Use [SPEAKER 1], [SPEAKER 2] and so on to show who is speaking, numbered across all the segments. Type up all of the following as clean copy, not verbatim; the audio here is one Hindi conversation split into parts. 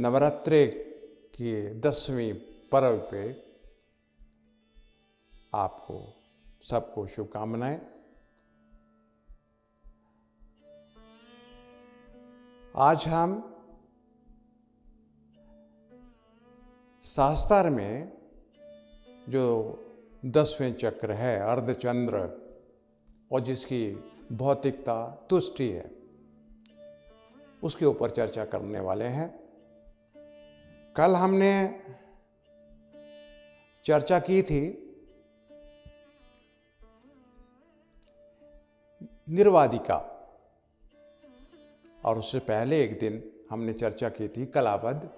[SPEAKER 1] नवरात्रि की 10वीं पर्व पे आपको सबको शुभकामनाएं। आज हम शास्त्र में जो 10वें चक्र है अर्धचंद्र और जिसकी भौतिकता तुष्टि है उसके ऊपर चर्चा करने वाले हैं। कल हमने चर्चा की थी निर्वादिका और उससे पहले एक दिन हमने चर्चा की थी कलावद।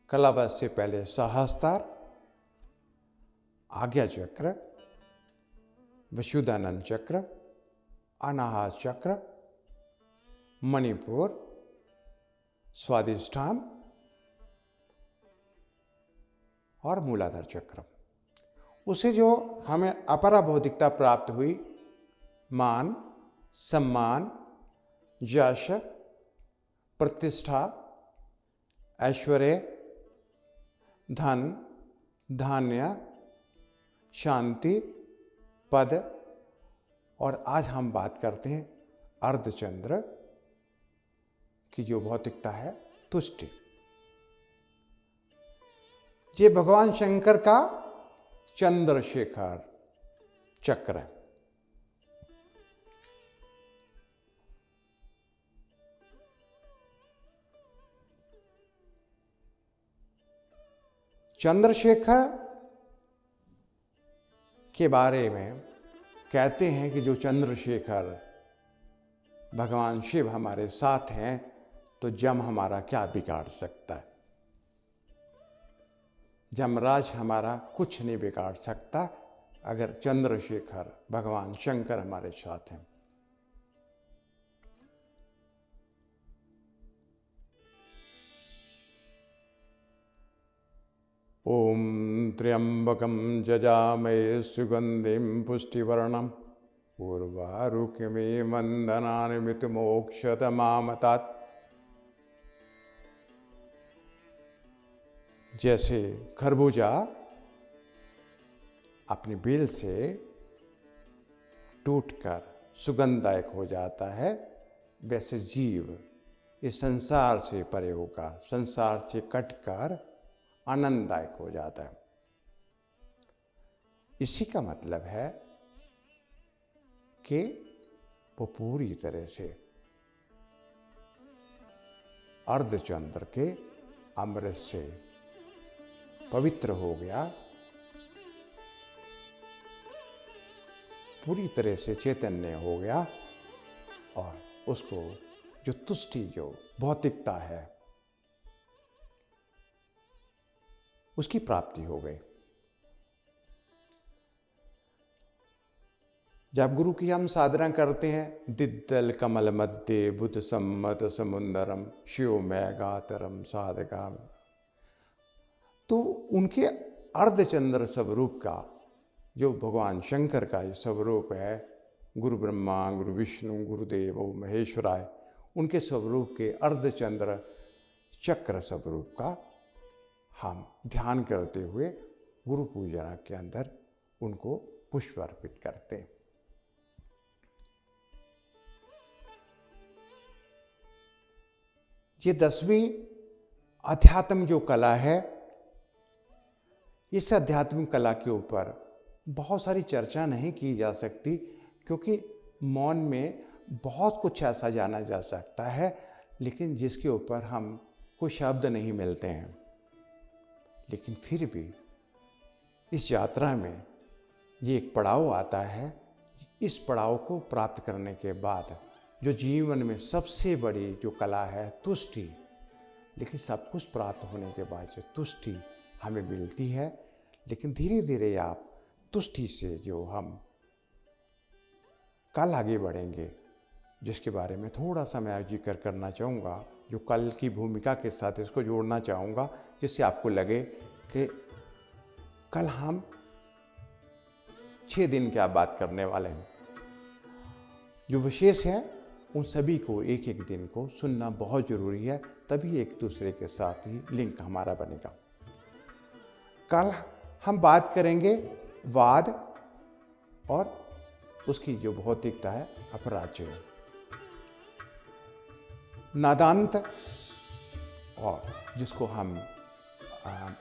[SPEAKER 1] कलावद से पहले सहस्त्र, आज्ञा चक्र, विशुद्धानंद चक्र, अनाहत चक्र, मणिपुर, स्वादिष्ठान और मूलाधार चक्र। उसे जो हमें अपरा भौतिकता प्राप्त हुई, मान, सम्मान, यश, प्रतिष्ठा, ऐश्वर्य, धन, धान्य, शांति, पद, और आज हम बात करते हैं अर्धचंद्र की जो भौतिकता है तुष्टि। ये भगवान शंकर का चंद्रशेखर चक्र है। चंद्रशेखर के बारे में कहते हैं कि जो चंद्रशेखर भगवान शिव हमारे साथ हैं तो जम हमारा क्या बिगाड़ सकता है। जमराज हमारा कुछ नहीं बिगाड़ सकता अगर चंद्रशेखर भगवान शंकर हमारे साथ हैं। ओम त्र्यंबकं जजामहे सुगंधिं पुष्टिवर्णं उर्वारुकमिव वंदनानि मृत्युमोक्षतमामतात्। जैसे खरबूजा अपनी बेल से टूटकर सुगंधदायक हो जाता है, वैसे जीव इस संसार से परे होकर, संसार से कटकर आनंददायक हो जाता है। इसी का मतलब है कि वो पूरी तरह से अर्धचंद्र के अमृत से पवित्र हो गया, पूरी तरह से चैतन्य हो गया और उसको जो तुष्टि, जो भौतिकता है, उसकी प्राप्ति हो गई। जब गुरु की हम साधना करते हैं, दिद्दल कमल मध्य बुध सम्मत समुंदरम शिव मैगातरम साधकाम, तो उनके अर्धचंद्र स्वरूप का जो भगवान शंकर का स्वरूप है, गुरु ब्रह्मा गुरु विष्णु गुरुदेव महेश्वराय, उनके स्वरूप के अर्धचंद्र चक्र स्वरूप का हम ध्यान करते हुए गुरु पूजा के अंदर उनको पुष्प अर्पित करते हैं। ये 10वीं अध्यात्म जो कला है, इस आध्यात्मिक कला के ऊपर बहुत सारी चर्चा नहीं की जा सकती, क्योंकि मौन में बहुत कुछ ऐसा जाना जा सकता है लेकिन जिसके ऊपर हम कोई शब्द नहीं मिलते हैं। लेकिन फिर भी इस यात्रा में ये एक पड़ाव आता है। इस पड़ाव को प्राप्त करने के बाद जो जीवन में सबसे बड़ी जो कला है तुष्टि, लेकिन सब कुछ प्राप्त होने के बाद जो तुष्टि हमें मिलती है, लेकिन धीरे धीरे आप तुष्टि से जो हम कल आगे बढ़ेंगे, जिसके बारे में थोड़ा सा मैं जिक्र करना चाहूँगा, जो कल की भूमिका के साथ इसको जोड़ना चाहूँगा, जिससे आपको लगे कि कल हम 6 दिन क्या बात करने वाले हैं। जो विशेष है उन सभी को एक एक दिन को सुनना बहुत ज़रूरी है, तभी एक दूसरे के साथ ही लिंक हमारा बनेगा। कल हम बात करेंगे वाद और उसकी जो भौतिकता है अपराज्य, नादांत और जिसको हम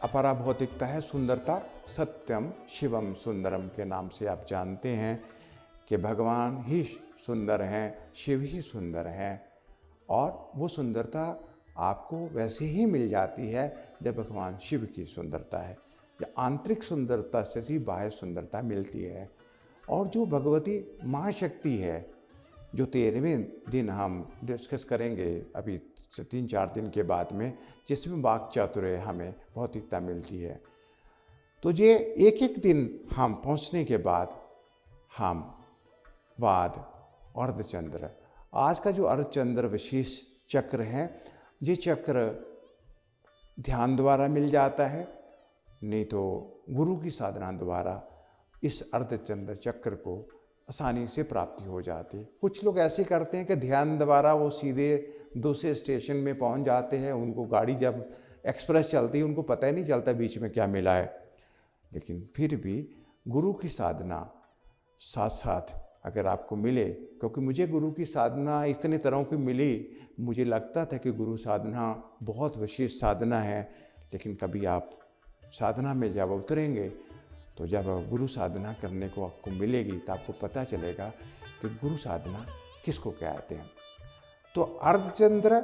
[SPEAKER 1] अपरा भौतिकता है सुंदरता, सत्यम शिवम सुंदरम के नाम से आप जानते हैं कि भगवान ही सुंदर हैं, शिव ही सुंदर हैं और वो सुंदरता आपको वैसे ही मिल जाती है जब भगवान शिव की सुंदरता है, जो आंतरिक सुंदरता से ही बाह्य सुंदरता मिलती है। और जो भगवती महाशक्ति है, जो 13वें दिन हम डिस्कस करेंगे अभी 3-4 दिन के बाद में, जिसमें वाक चातुर्य हमें भौतिकता मिलती है। तो ये एक एक दिन हम पहुंचने के बाद हम वाद, अर्धचंद्र, आज का जो अर्धचंद्र विशेष चक्र है, ये चक्र ध्यान द्वारा मिल जाता है, नहीं तो गुरु की साधना द्वारा इस अर्धचंद्र चक्र को आसानी से प्राप्ति हो जाती है। कुछ लोग ऐसे करते हैं कि ध्यान द्वारा वो सीधे दूसरे स्टेशन में पहुंच जाते हैं, उनको गाड़ी जब एक्सप्रेस चलती है उनको पता ही नहीं चलता बीच में क्या मिला है। लेकिन फिर भी गुरु की साधना साथ साथ अगर आपको मिले, क्योंकि मुझे गुरु की साधना इतने तरह की मिली, मुझे लगता था कि गुरु साधना बहुत विशेष साधना है, लेकिन कभी आप साधना में जब उतरेंगे तो जब गुरु साधना करने को आपको मिलेगी तो आपको पता चलेगा कि गुरु साधना किसको कहते हैं। तो अर्धचंद्र,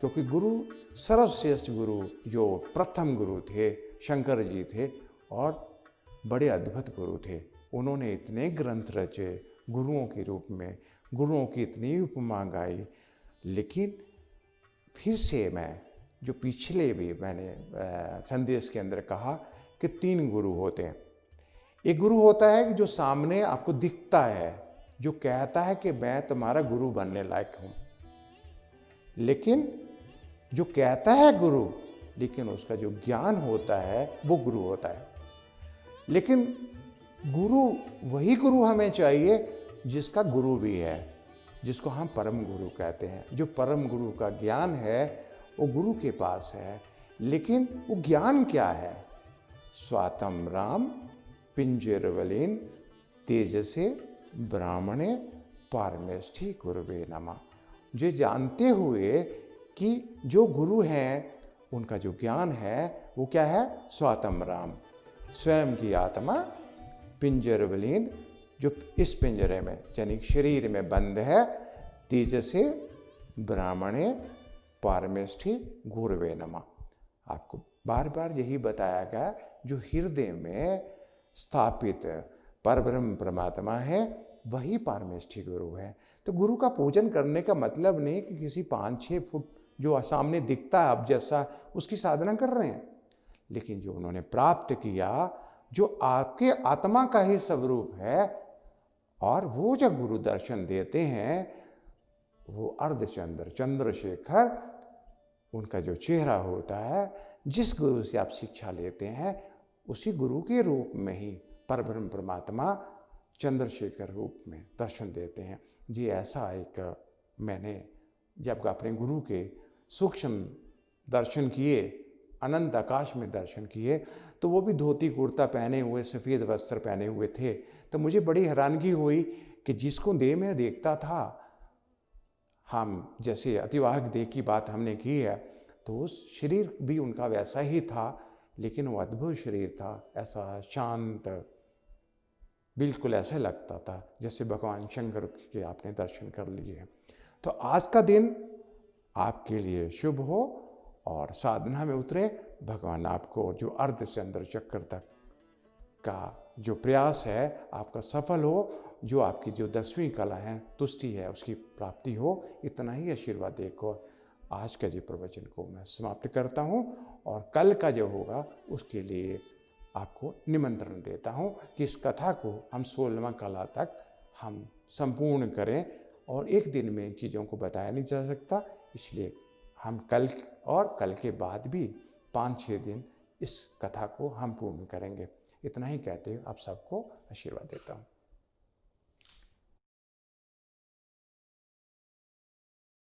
[SPEAKER 1] क्योंकि गुरु सर्वश्रेष्ठ गुरु जो प्रथम गुरु थे शंकर जी थे और बड़े अद्भुत गुरु थे। उन्होंने इतने ग्रंथ रचे गुरुओं के रूप में, गुरुओं की इतनी उपमा गाई। लेकिन फिर से मैं जो पिछले भी मैंने संदेश के अंदर कहा कि 3 गुरु होते हैं। एक गुरु होता है कि जो सामने आपको दिखता है, जो कहता है कि मैं तुम्हारा गुरु बनने लायक हूं, लेकिन जो कहता है गुरु, लेकिन उसका जो ज्ञान होता है वो गुरु होता है। लेकिन गुरु, वही गुरु हमें चाहिए जिसका गुरु भी है, जिसको हम परम गुरु कहते हैं। जो परम गुरु का ज्ञान है वो गुरु के पास है, लेकिन वो ज्ञान क्या है? स्वातम राम पिंजरवलीन तेजसे ब्राह्मणे पारमेष्ठी गुरुवे नमः। जो जानते हुए कि जो गुरु हैं उनका जो ज्ञान है वो क्या है? स्वातम राम, स्वयं की आत्मा पिंजरवलीन, जो इस पिंजरे में यानी शरीर में बंद है, तेजसे ब्राह्मणे पारमेष्ठी गुरुवे नमः। आपको बार बार यही बताया गया, जो हृदय में स्थापित परब्रह्म परमात्मा है वही पारमेष्ठी गुरु है। तो गुरु का पूजन करने का मतलब नहीं कि किसी 5-6 फुट जो सामने दिखता है आप जैसा उसकी साधना कर रहे हैं, लेकिन जो उन्होंने प्राप्त किया, जो आपके आत्मा का ही स्वरूप है, और वो जब गुरु दर्शन देते हैं वो अर्धचंद्र चंद्रशेखर उनका जो चेहरा होता है, जिस गुरु से आप शिक्षा लेते हैं उसी गुरु के रूप में ही परब्रह्म परमात्मा चंद्रशेखर रूप में दर्शन देते हैं। जी ऐसा एक मैंने जब अपने गुरु के सूक्ष्म दर्शन किए, अनंत आकाश में दर्शन किए, तो वो भी धोती कुर्ता पहने हुए, सफ़ेद वस्त्र पहने हुए थे। तो मुझे बड़ी हैरानगी हुई कि जिसको देह में देखता था, हम जैसे अतिवाहक देह की बात हमने की है, तो उस शरीर भी उनका वैसा ही था, लेकिन वो अद्भुत शरीर था, ऐसा शांत, बिल्कुल ऐसा लगता था जैसे भगवान शंकर के आपने दर्शन कर लिए हैं। तो आज का दिन आपके लिए शुभ हो और साधना में उतरे। भगवान आपको जो अर्धचंद्र चक्र तक का जो प्रयास है आपका सफल हो, जो आपकी जो 10वीं कला है, तुष्टि है, उसकी प्राप्ति हो। इतना ही आशीर्वाद देकर आज का जो प्रवचन को मैं समाप्त करता हूँ, और कल का जो होगा उसके लिए आपको निमंत्रण देता हूँ कि इस कथा को हम 16वां कला तक हम संपूर्ण करें, और एक दिन में इन चीज़ों को बताया नहीं जा सकता, इसलिए हम कल और कल के बाद भी 5-6 दिन इस कथा को हम पूर्ण करेंगे। इतना ही कहते हुए आप सबको आशीर्वाद देता हूँ।